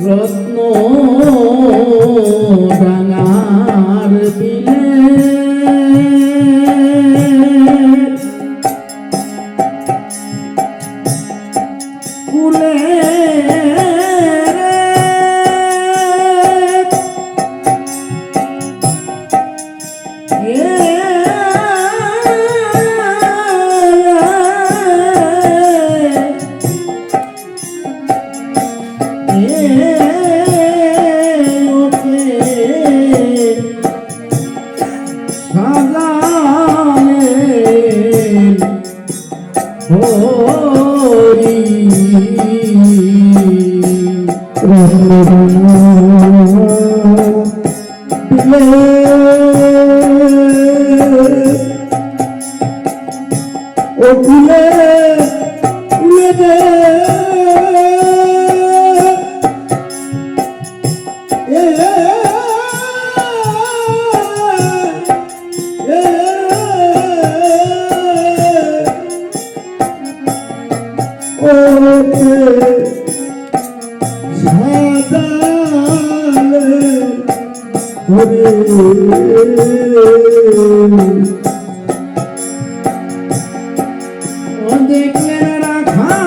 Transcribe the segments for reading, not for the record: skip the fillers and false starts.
রত্ন ডাঙার বিলে ওকে সাজালে ওরে ও দেখলেন রাখা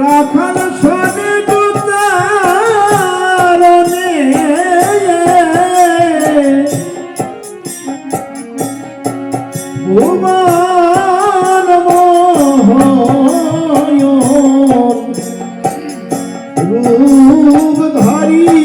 রাখাল শোনে গুতারণে ভুবন মোহন রূপধারী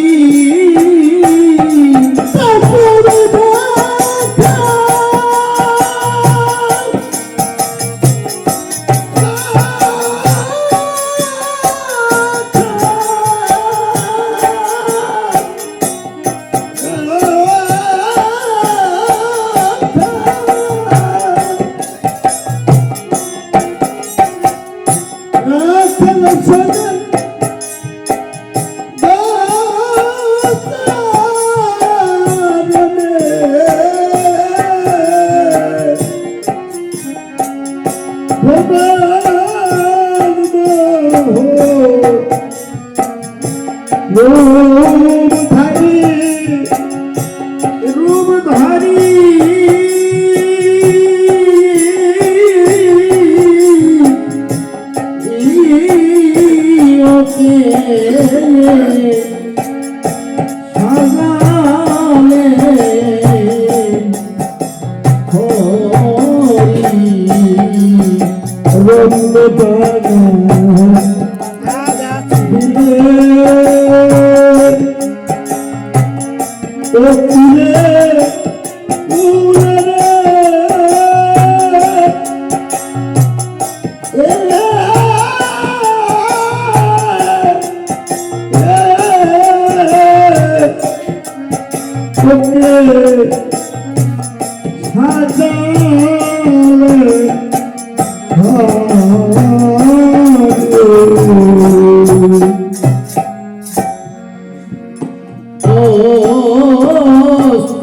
রূপধারী ওকে সাজালে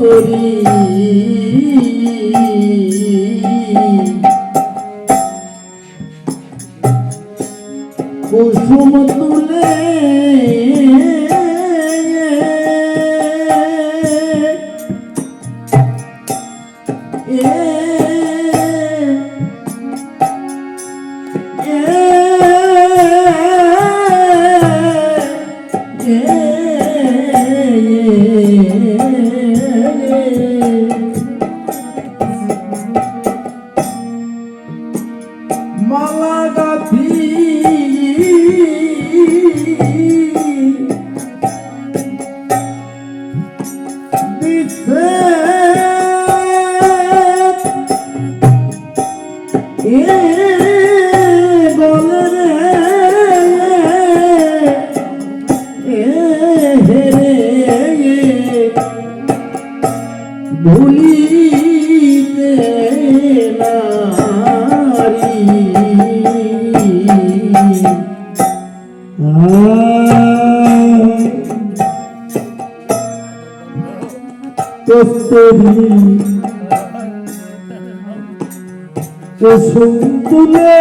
হরি কুসুম তুলে মালা গাথি দিছে বলে রে ভুলিতে নারী কস্তরি কুসুম তুলে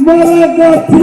মালা গাথি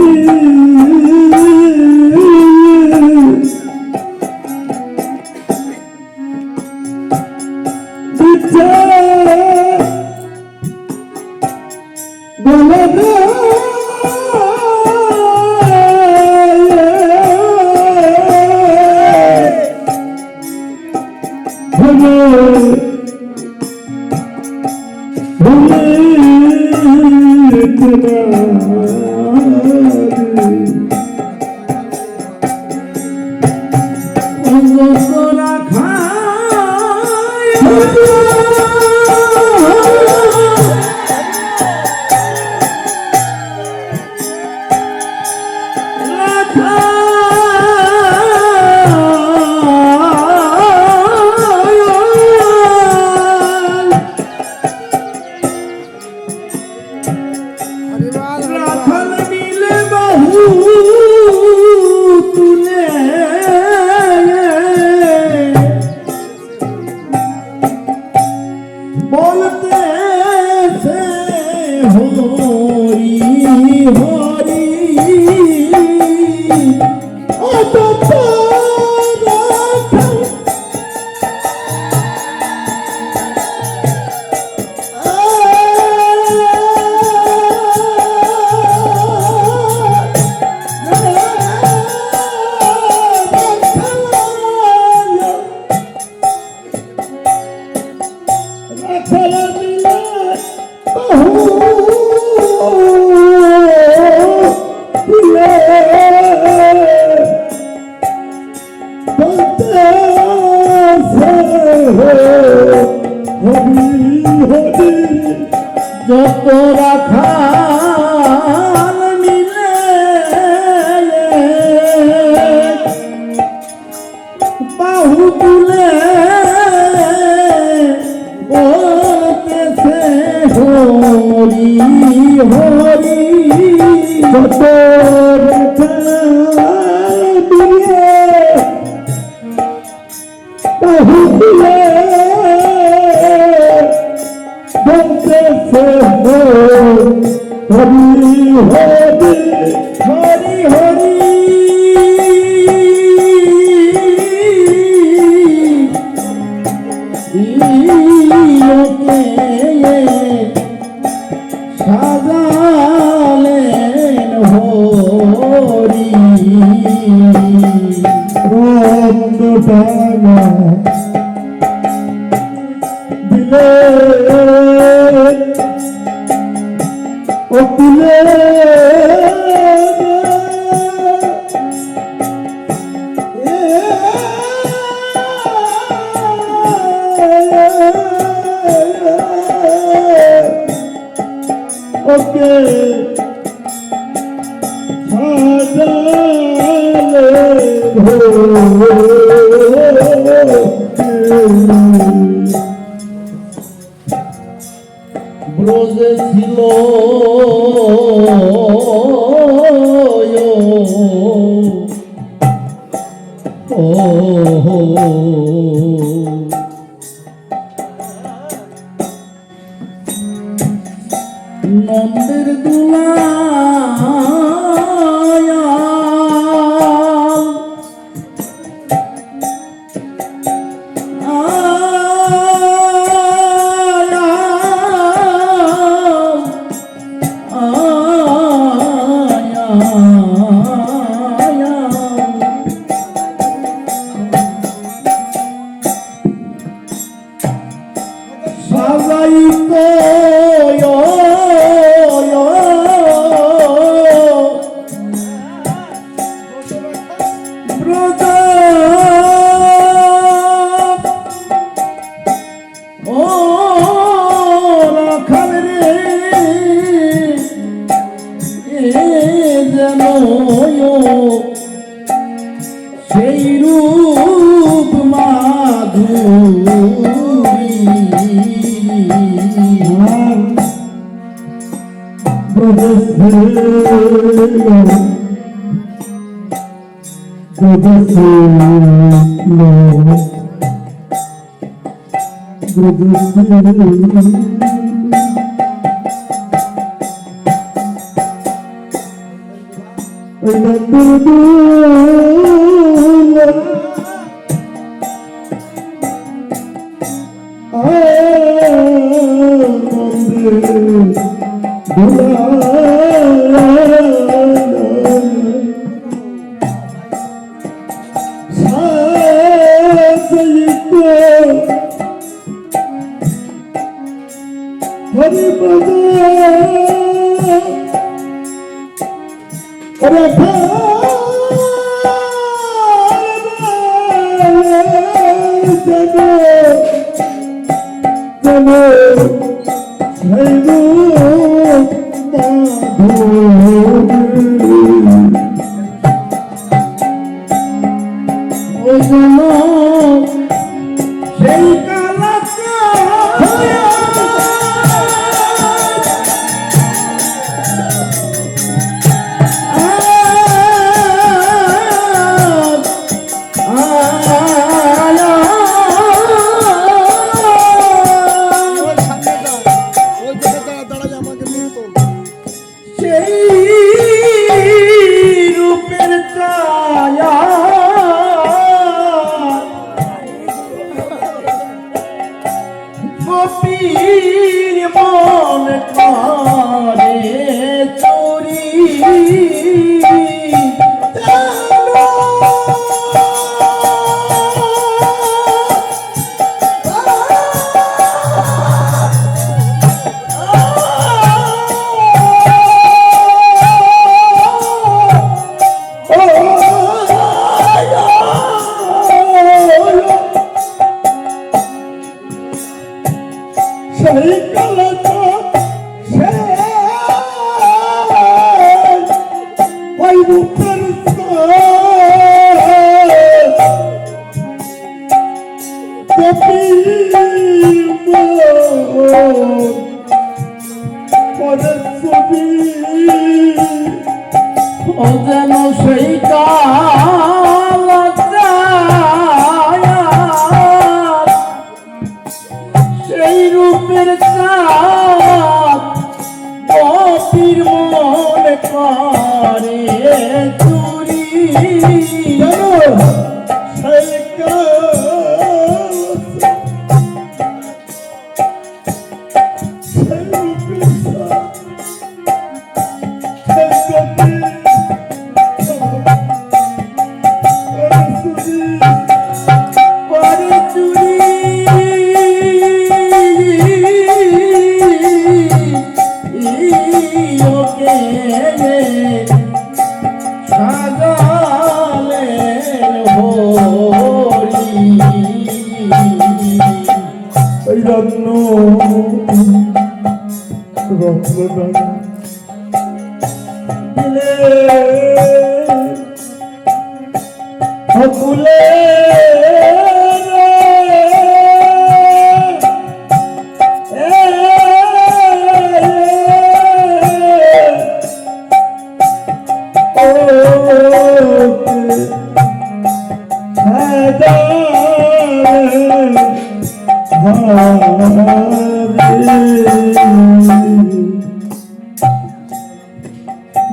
যত রাখাল মিলে বাহু তুলে বলতেছে হরি হরি যত বাহু তুলে বলতেছে হরি হরি হরি হরি সাজালেন হরি রন্দটানা দিলে ও দিলে ওকে ব্রজে ছিল নন্দের দুলা সেই রূপ মাধুরী ও যেন সেই কালটা সেই রূপের চাঁদ কপির মনে করে চুরি করে চুরি ওকে সাজালেন হরি রত্ন রত্নদান হকুলে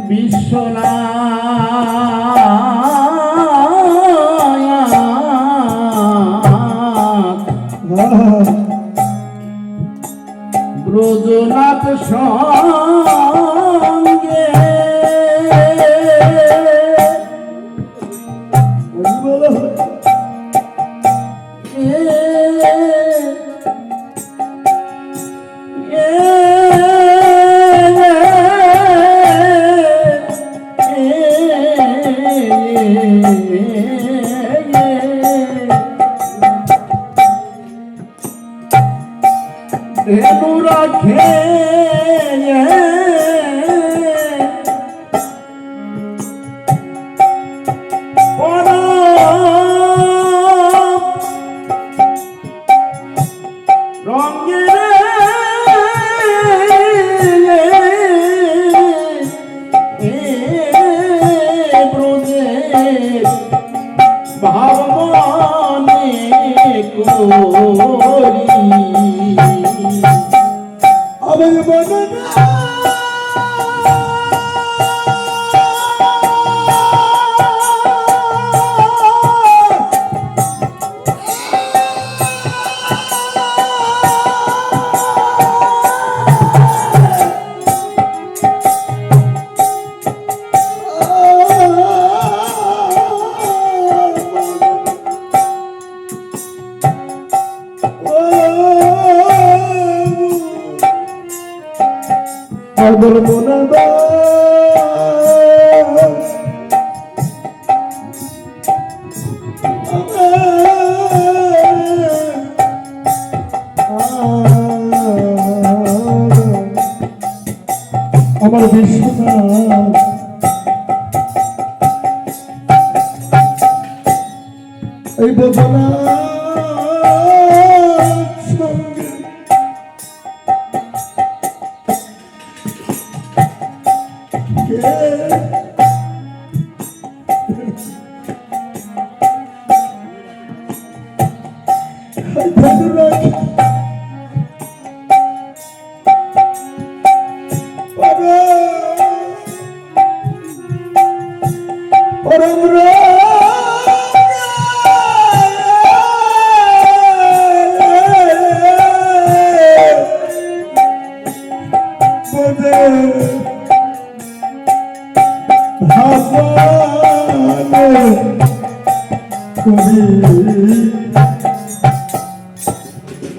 বিশ্বনাথ ব্রজনাথ সঙ্গে ধেনু রাখে ভাবমনে করি আমার মনে আমার মনে আমার বিশ্বনাথ এই বদনাথ সঙ্গে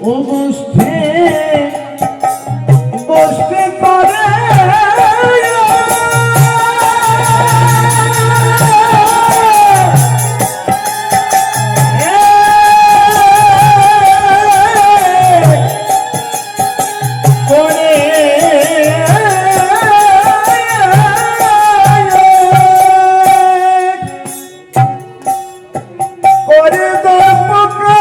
ও বসতে বসতে পারে করে দর্পকা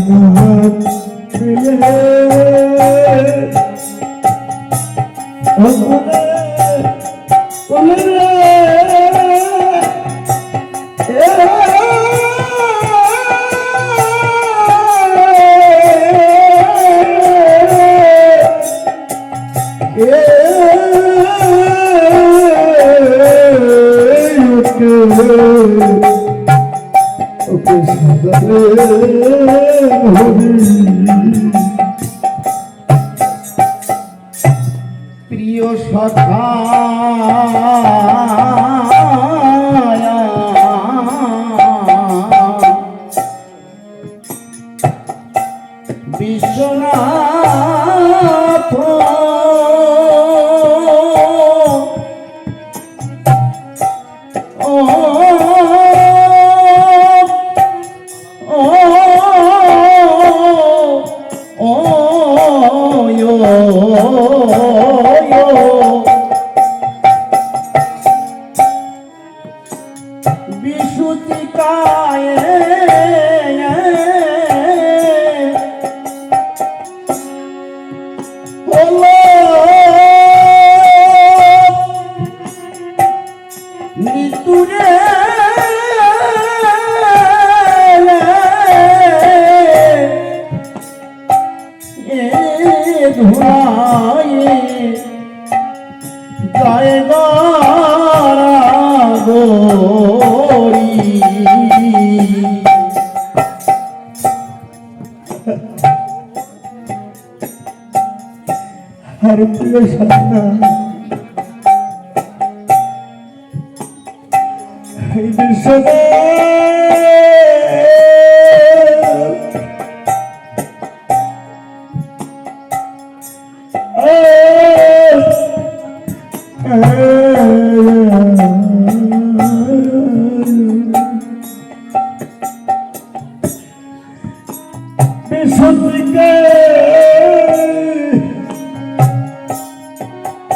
হাত মিলে প্রিয় সখা বিশ্বনাথ ও বিশুতিকায় হলো মৃত্যুরে ধুলায় গায়ে গোরি আর প্রিয় সন্তান এই বিশ্বনাথ বিশুদ্ধিকে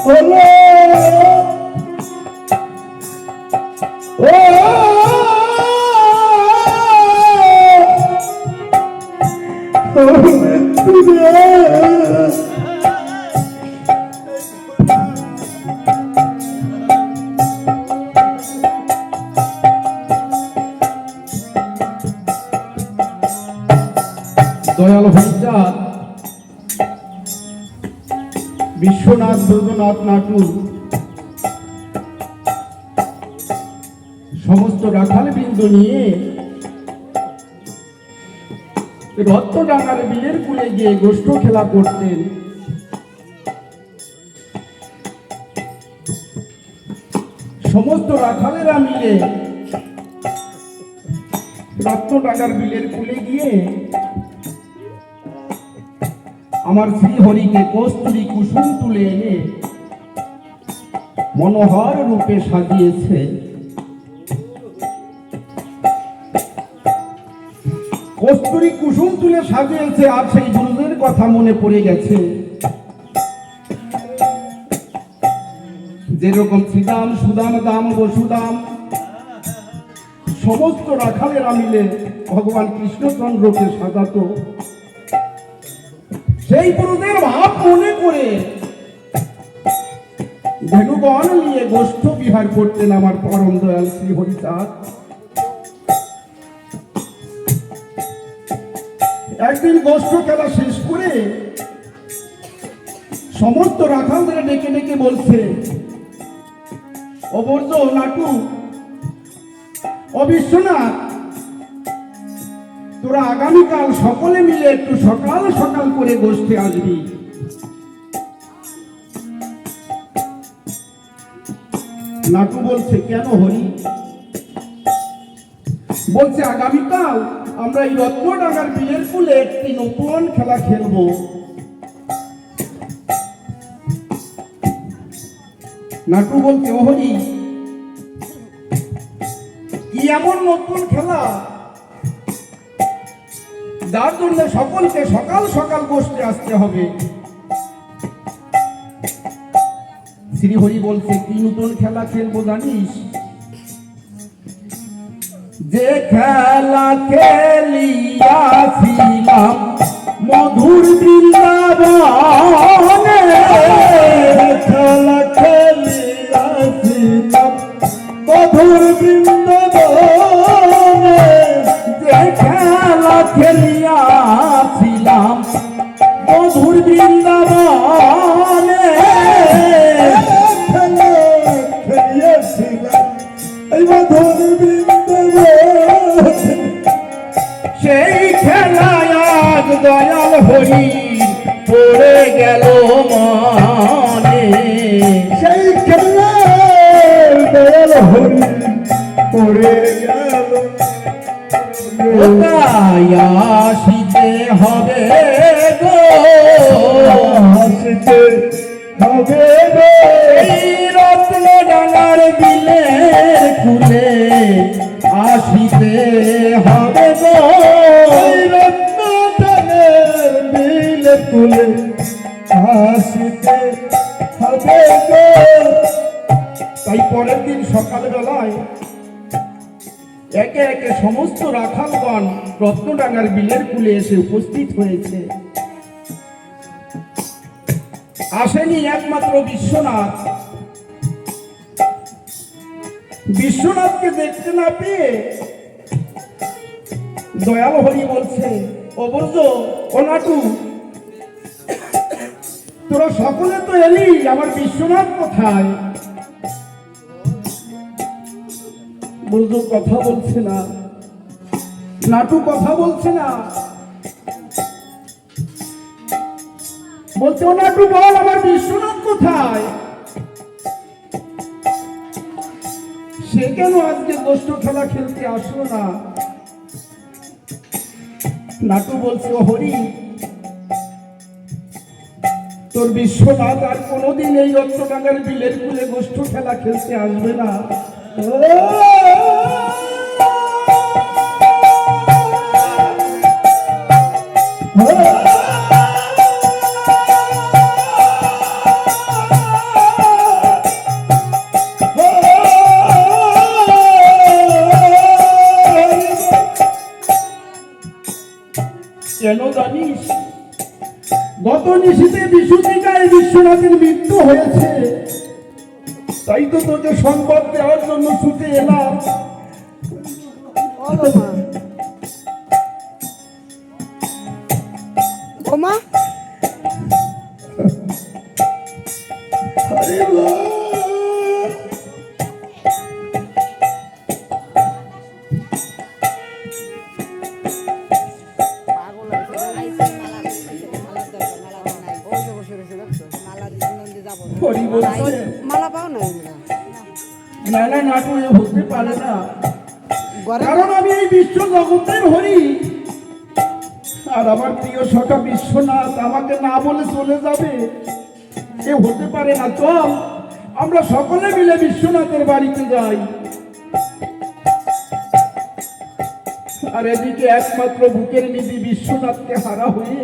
হলো দয়াল ভাইচাঁদ বিশ্বনাথ বৈদ্যনাথ নাটু সমস্ত রাখাল বৃন্দ নিয়ে রত্নডাঙ্গার বিলের কুলে গিয়ে গোষ্ঠ খেলা করতেন। সমস্ত রাখালেরা মিলে রত্নডাঙ্গার বিলের কুলে গিয়ে আমার শ্রীহরিকে কস্তুরী কুসুম তুলে এনে মনোহর রূপে সাজিয়েছে। কস্তুরী কুসুম তুলে সাজিয়েছে, আর সেই গুরুদের কথা মনে পড়ে গেছে। যেরকম শ্রীদাম, সুদাম, দাম, বসুদাম সমস্ত রাখালেরা মিলে ভগবান কৃষ্ণচন্দ্রকে সাজাতো, সেই গুরুদের ভাব মনে করে ধেনুগণ নিয়ে গোষ্ঠ বিহার করতেন আমার পরম দয়াল শ্রী হরিচাঁদ। একদিন গোষ্ঠ খেলা শেষ করে সমস্ত রাখালদের ডেকে ডেকে বলছে, অবর্জ, নাটু, অবিশ্বনাথ, তোরা আগামীকাল সকলে মিলে একটু সকাল সকাল করে গোষ্ঠে আসবি। নাটু বলছে, কেন হরি? বলছে, আগামীকাল আমরা এই রত্নডাঙ্গার বিলের কুলে একটি নতুন খেলা খেলবো। নাটু বলছে, ও হরি, কি এমন নতুন খেলা যার জন্য সকলকে সকাল সকাল গোষ্ঠে আসতে হবে? শ্রীহরি বলছে, কি নতুন খেলা খেলবো জানিস? যে খেলা খেলিয়াছিলাম মধুর বৃন্দাবনে, খেলা খেলিয়াছিলাম মধুর বৃন্দাবনে, যে খেলা খেলিয়াছিলাম মধুর বৃন্দাবনে, খেলা খেলিয়াছিলাম এই মধুর বৃন্দাবনে, সেই খেলায় আজ দয়াল হরি পড়ে গেল মনে, সেই খেলার দয়াল হরি পড়ে গেল। আসিতে হবে গো, আসিতে হবে গো, এই রত্ন ডাঙার বিলের কুলে আসিতে হবে গো, এই রত্নদানের বিলে তুলে আসিতে হবে গো। তাই পরের দিন সকালবেলায় একে একে সমস্ত রাখালগণ রত্নডাঙ্গার বিলের কুলে এসে উপস্থিত হয়েছে। আসেনি একমাত্র বিশ্বনাথ। বিশ্বনাথকে দেখতে না পেয়ে দয়াল হরি বলছে, অবর্জ ও নাটু, তোরা সকলে তো এলি, আমার বিশ্বনাথ কোথায়? বলতো কথা বলছে না, নাটু কথা বলছে না। বলছে, ও নাটু বল, আমার বিশ্বনাথ কোথায়? সে কেন আজকে গোষ্ঠ খেলা খেলতে আসলো না? নাটু বলছে, ও হরি, তোর বিশ্বনাথ আর কোনোদিন এই রত্নডাঙ্গার বিলের কুলে গোষ্ঠ খেলা খেলতে আসবে না। কেন জানিস? গত নিশীতে বিশুদ্ধিকায় বিশ্বনাথের মৃত্যু হয়েছে, তাই তো তোকে সংবাদ দেওয়ার জন্য ছুটে এলাম। ওমা হরি বল। হরি বলছে, মালা পাও না না না নাটু, এ হতে পারে না, ঘরে কারণ আমি এই বিশ্ব জগতের হরি, আর আমার প্রিয় সখা বিশ্বনাথ আমাকে না বলে চলে যাবে, এ হতে পারে না। চল আমরা সকলে মিলে বিশ্বনাথের বাড়িতে যাই। আর এদিকে একমাত্র বুকের নিধি বিশ্বনাথকে হারা হয়ে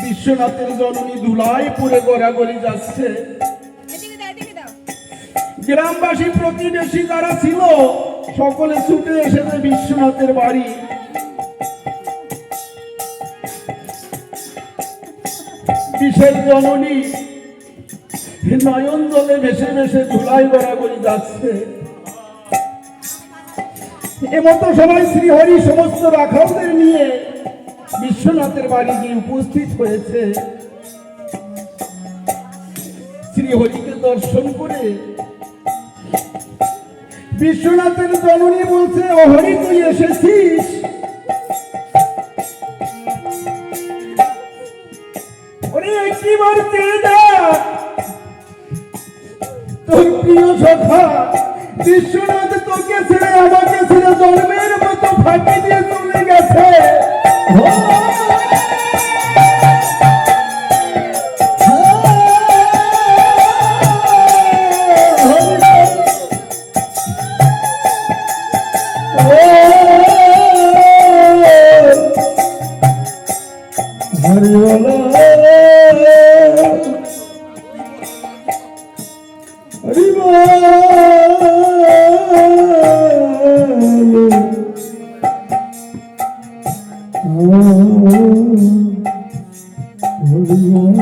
বিশ্বনাথের জননী ধুলায় পড়ে গড়াগড়ি যাচ্ছে। গ্রামবাসী প্রতিবেশী যারা ছিল সকলে ছুটে এসেছে বিশ্বনাথের বাড়ি। বিষের জননী নয়ন জলে ভেসে ভেসে ধুলায় গড়াগড়ি যাচ্ছে। এমতো সবাই শ্রীহরি সমস্ত রাখালদের নিয়ে বিশ্বনাথের বাড়ি গিয়ে উপস্থিত হয়েছে। শ্রীহরিকে দর্শন করে বিশ্বনাথের জননী বলছে, ও হরি, তুই এসেছিস? ওরে একবার চেয়ে দেখ, তোর প্রিয় সখা বিশ্বনাথ তোকে ছেড়ে আমাকে ছেড়ে জন্মের মতো ফাঁকি দিয়ে চলে গেছে। হরি বল। হরি বল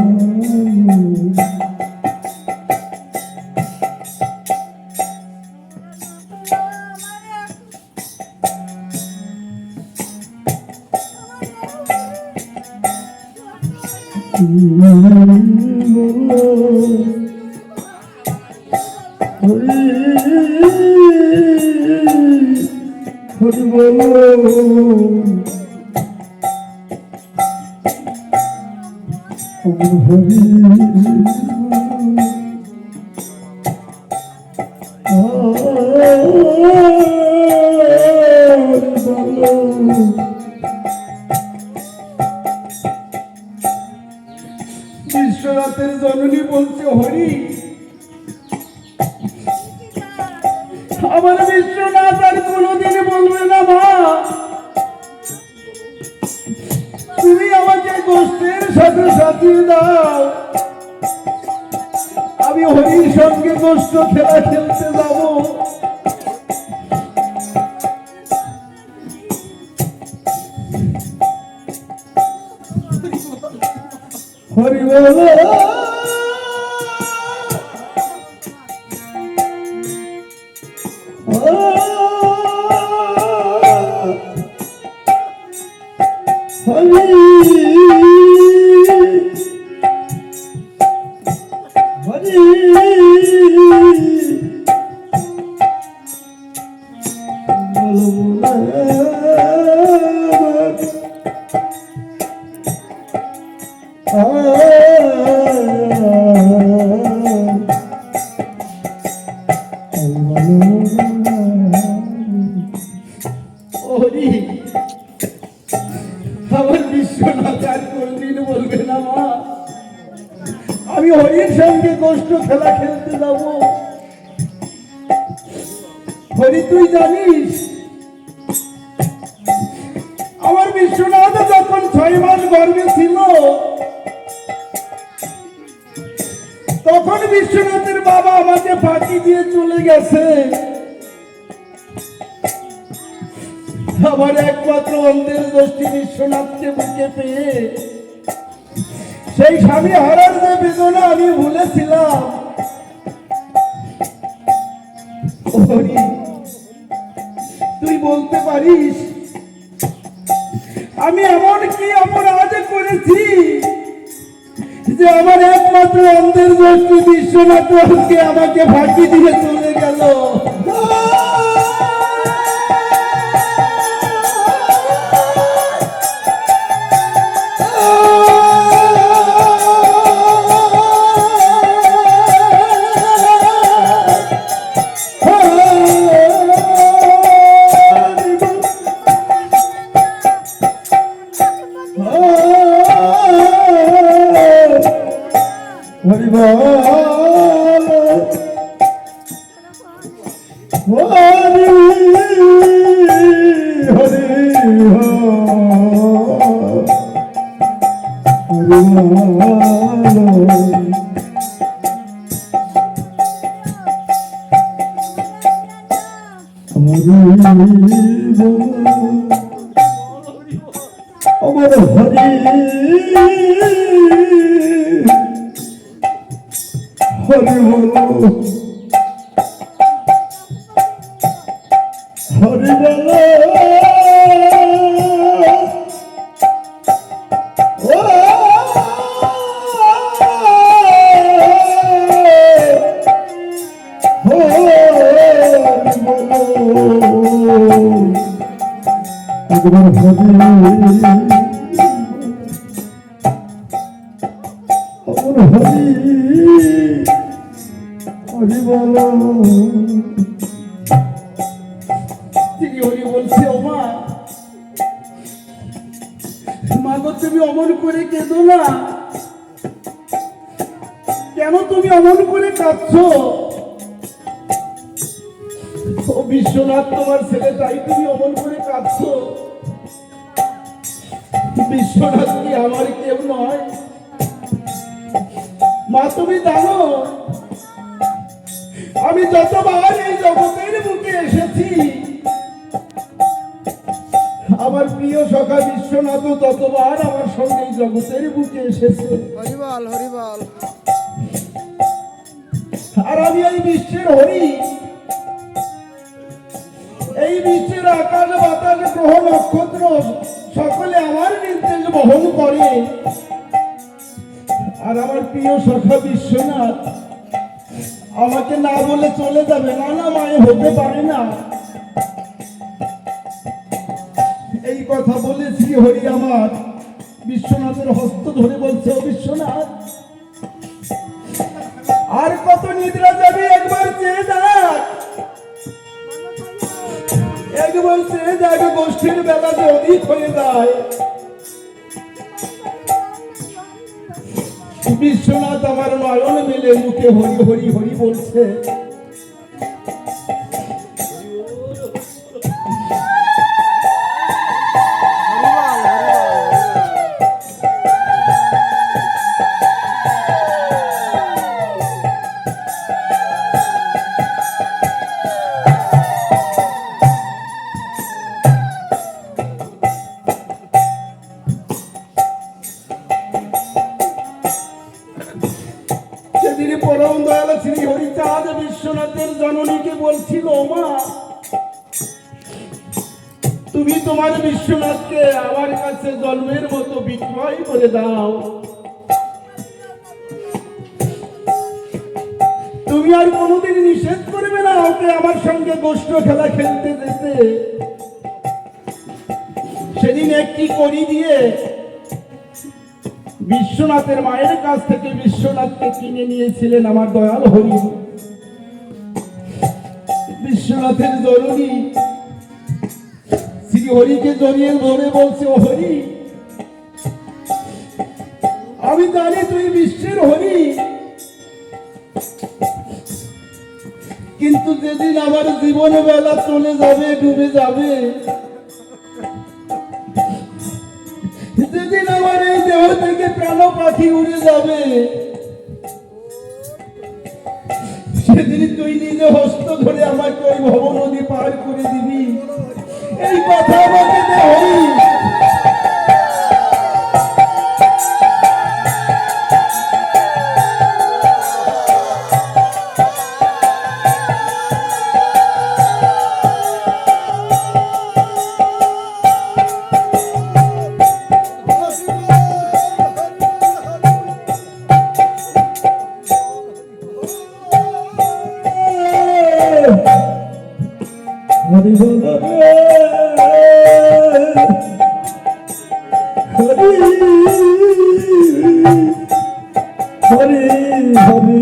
বিশ্বনাথের জননী বলছে হরি আমার বিশ্বনাথ আর কোনোদিন বলবে না মা তুমি আমাকে গোষ্ঠীর সাথে সাথিয়ে দাও আমি হরির সঙ্গে গোষ্ঠ খেলা খেলতে যাব হরি বল হরি আমার বিশ্বনাথ আর কোনদিন বলবে না মা আমি হরির সঙ্গে গোষ্ঠ খেলা খেলতে যাব হরি তুই জানিস আমার বিশ্বনাথ যখন 6 মাস গর্ভে ছিল তখন বিশ্বনাথের বাবা আমাকে ফাঁকি দিয়ে চলে গেছে আমার একমাত্র অন্ধের গোষ্ঠী বিশ্বনাথকে বুকে পেয়ে সেই স্বামী হারার যে বেদনা আমি ভুলেছিলাম হরি তুই বলতে পারিস আমি এমন কি অপরাধ করেছি যে আমার একমাত্র অন্ধের গোষ্ঠী বিশ্বনাথ আমাকে ফাঁকি দিয়ে চলে গেল হরি বল আমার হরি হরি বল হরি বল একবার হরি আমার হরি হরি বল তিনি হরি বলছে ও মা মা গো তুমি অমন করে কেঁদো না কেন তুমি অমন করে কাঁদছো ও বিশ্বনাথ তোমার ছেলে তাই তুমি অমন করে কাঁদছো বিশ্বনাথ কি আমার কেউ নয় মা তুমি জানো আমি যতবার এই জগতের বুকে এসেছি আমার প্রিয় প্রিয় সখা বিশ্বনাথ ততবার আমার সঙ্গে এই জগতের বুকে এসেছে, হরিবল হরিবল। আর আমি এই বিশ্বের হরি। এই বিশ্বের আকাশ বাতাস গ্রহ নক্ষত্র সকলে আমার নির্দেশ বহন করে। আর আমার প্রিয় সখা বিশ্বনাথ আমাকে না বলে চলে যাবে, না না মায়ে হতে পারে না। এই কথা বলে শ্রী হরি আমার বিশ্বনাথের হস্ত ধরে বলছে, ও বিশ্বনাথ আর কত নিদ্রা যাবে, একবার চেয়ে দেখ, একবার চেয়ে দেখ, গোষ্ঠীর বেলা যে অধিক হয়ে যায়। বিশ্বনাথ আমার নয়ন মেলে মুখে হরি হরি হরি বলছে। সেদিন পরম দয়াল শ্রী হরিচাঁদ বিশ্বনাথের জননীকে বলছিল, মা তুমি তোমার বিশ্বনাথকে আমার কাছে জন্মের মতো বিক্রয় করে দাও, তুমি আর কোনোদিন নিষেধ করবে না ওকে আমার সঙ্গে গোষ্ঠ খেলা খেলতে যেতে। সেদিন একটি কড়ি দিয়ে বিশ্বনাথের মায়ের কাছ থেকে বিশ্বনাথকে কিনে নিয়েছিলেন আমার দয়াল হরি। বিশ্বনাথের জননী শ্রী হরিকে জড়িয়ে ধরে বলছে, ও হরি আমি জানি তুই বিশ্বের হরি, কিন্তু যেদিন আমার জীবন বেলা চলে যাবে, ডুবে যাবে, যেদিন আমার এই দেহ থেকে প্রাণ পাখি উড়ে যাবে, সেদিন তুই নিজে হস্ত ধরে আমাকে ওই ভব নদী পার করে দিবি, এই কথা আমাকে দে হরি। হরি বল হরি হরি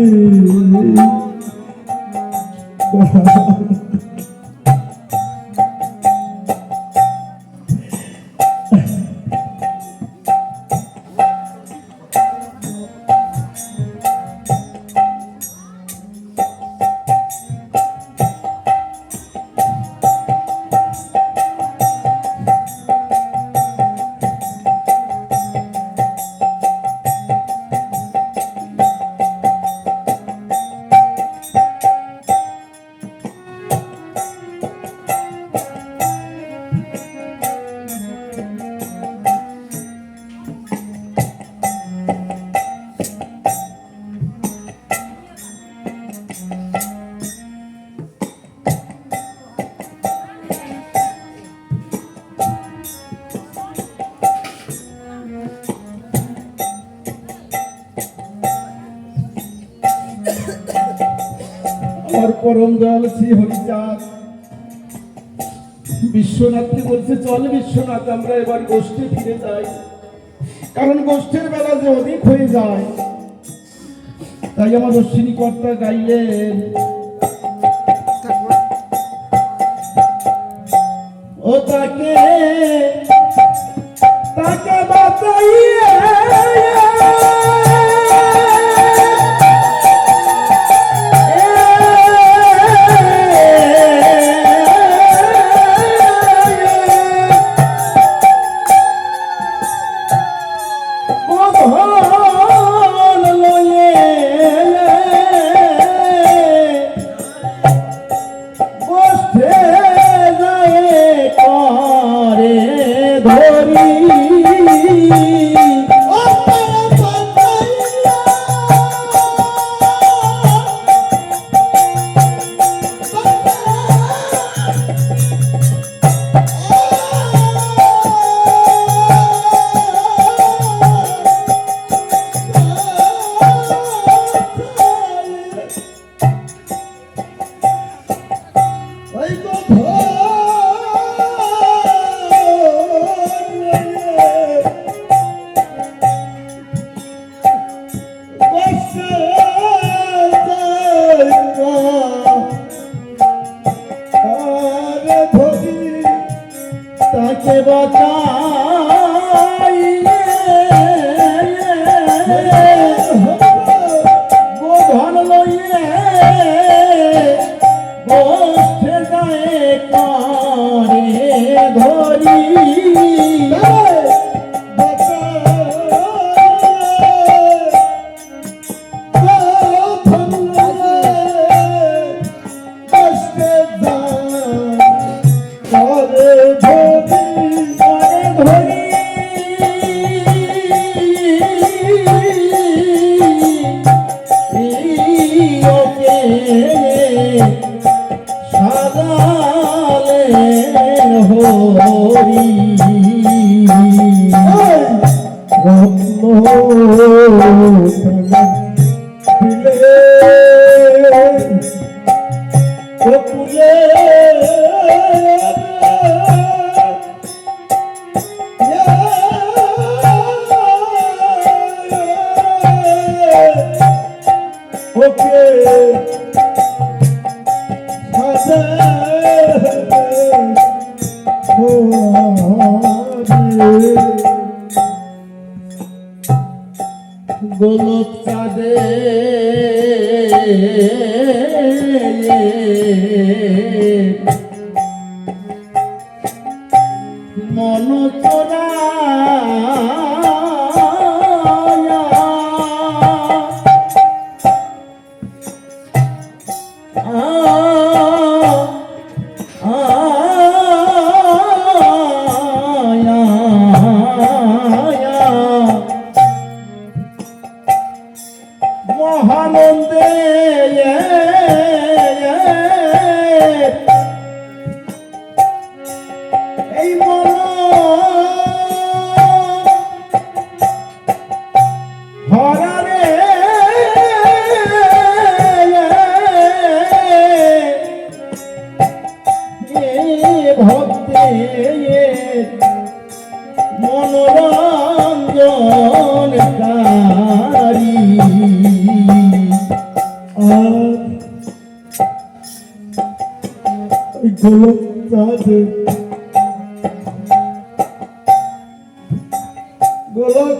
আমার পরম দয়াল শ্রী হরিচাঁদ বিশ্বনাথকে বলছে, চল বিশ্বনাথ আমরা এবার গোষ্ঠে ফিরে যাই, কারণ গোষ্ঠের বেলা যে অধিক হয়ে যায়। তাই আমার অশ্বিনী কর্তা গাইলেন, ও তাকে তাকে বাঁচাইয়া ধরে গোধন লইয়ে গোষ্ঠে গায়ে করে ধরি গোলক চাঁদে মন তোরা মহানন্দে এই মন হরারে ভক্তে মনোরঞ্জনকারী গোলক চাঁদে গোলক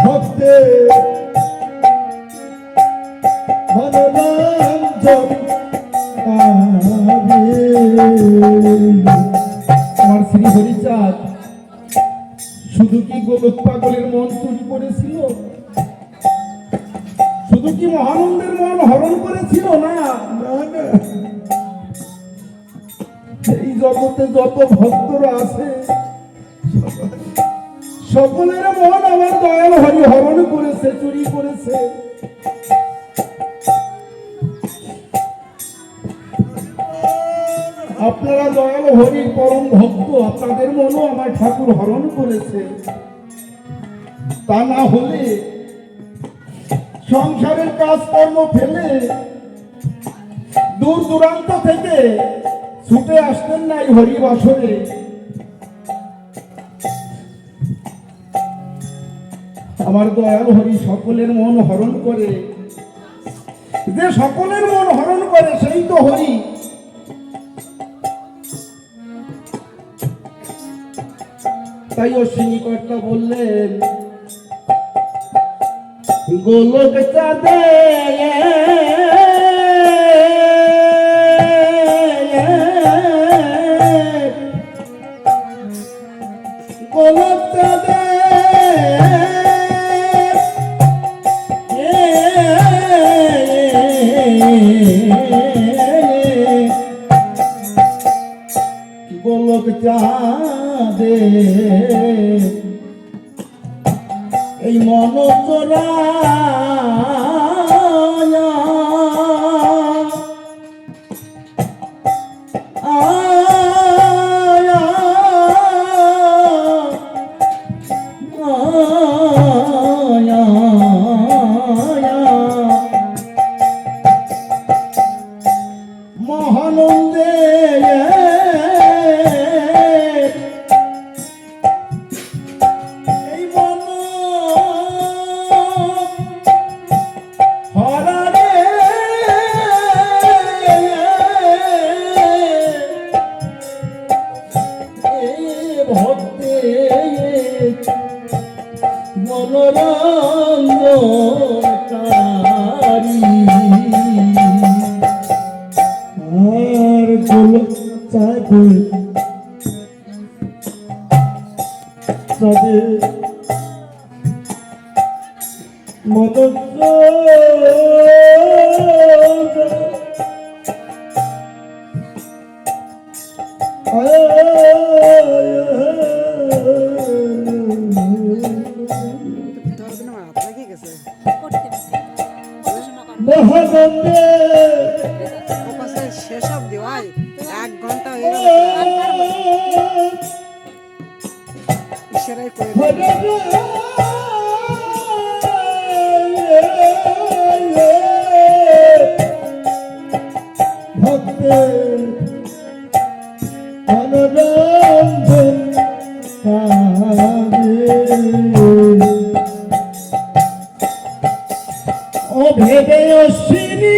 ভক্তে আমার শ্রী হরিচাঁদ শুধু কি গোলক পাগলের মন চুরি করেছিল, শুধু কি মহানন্দের মন হরণ করেছিল? না, এই জগতে যত ভক্তরা আছে সকলের মন আমার দয়াল হরি হরণ করেছে, চুরি করেছে। আপনারা দয়াল হরির পরম ভক্ত, আপনাদের মনও আমার ঠাকুর হরণ করেছে। তা না হলে সংসারের কাজকর্ম ফেলে দূর দূরান্ত থেকে ছুটে আসতেন না এই হরি বাসরে। আমার দয়াল হরি সকলের মন হরণ করে, যে সকলের মন হরণ করে সেই তো হরি। তাই অশ্বিনী কর্তা বললেন, গোলক চাঁদে গোলক চাঁদে মহানন্দে এই মন হরারে ভক্তে মনোরঞ্জনকারী আর গোল চায় বই তবে মনোজ তোর দিন আমার হাত লাগিয়ে গেছে মহানন্দে ও পাশে শেষ অব্দি ভাই 1 ঘন্টা হয়ে গেল ইশারায় করে দিল। ভক্তে মনোরঞ্জন ও ভেবে অশ্বিনী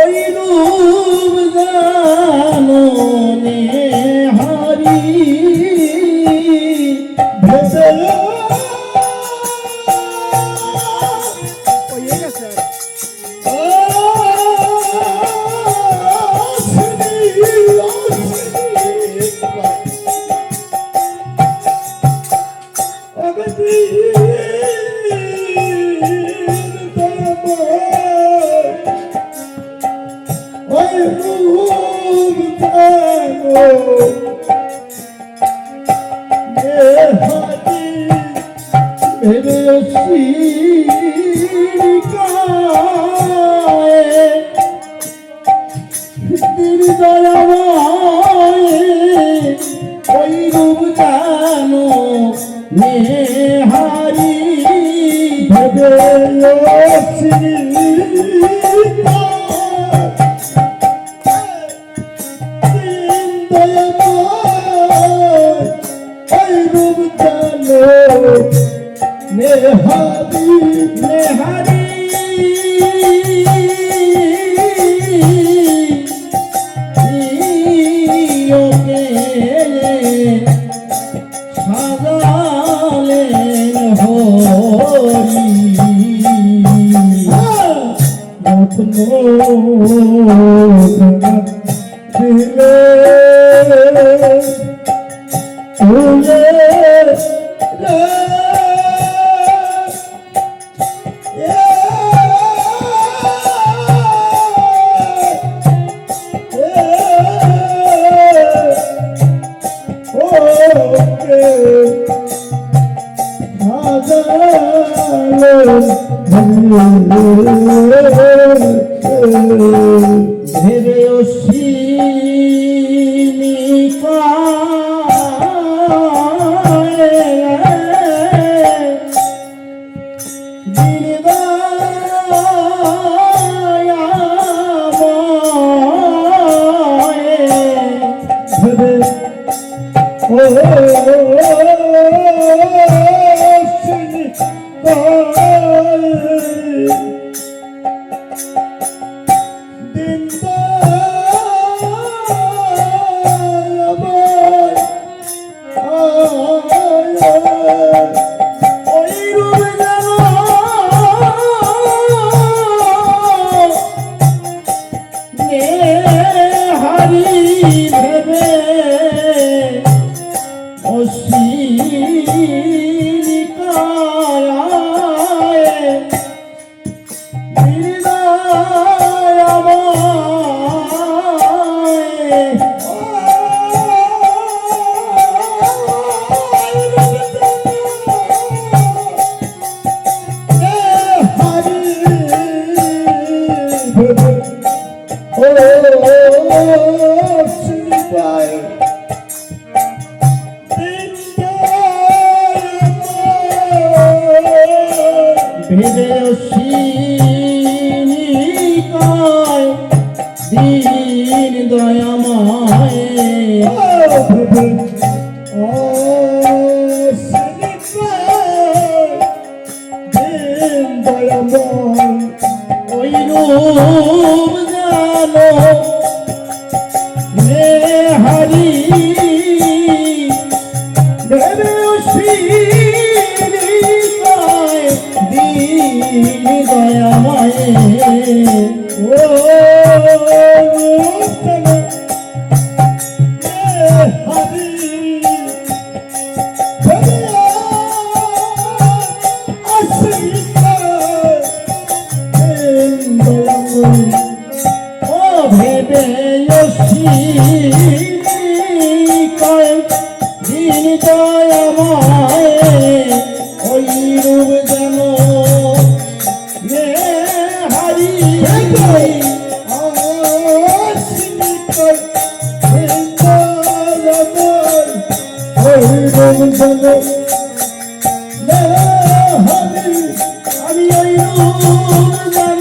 ওই রূপ জানো নে হারি ভেবে হয়ে গেছে ওই রূপ জানো নেহারি ভেবে ওই রূপ জানো নেহারি নেহারি ওকে সাজালেন হরি রত্ন দিলে ভেবে অশ্বিনিকা দিন দয়াময় ওই রূপ জানো হে হরি ভেবে দিন দয়াময় ও ভেবে দিন দয়াময় ওই রূপ যেন হারি আমি ওই রূপ যেন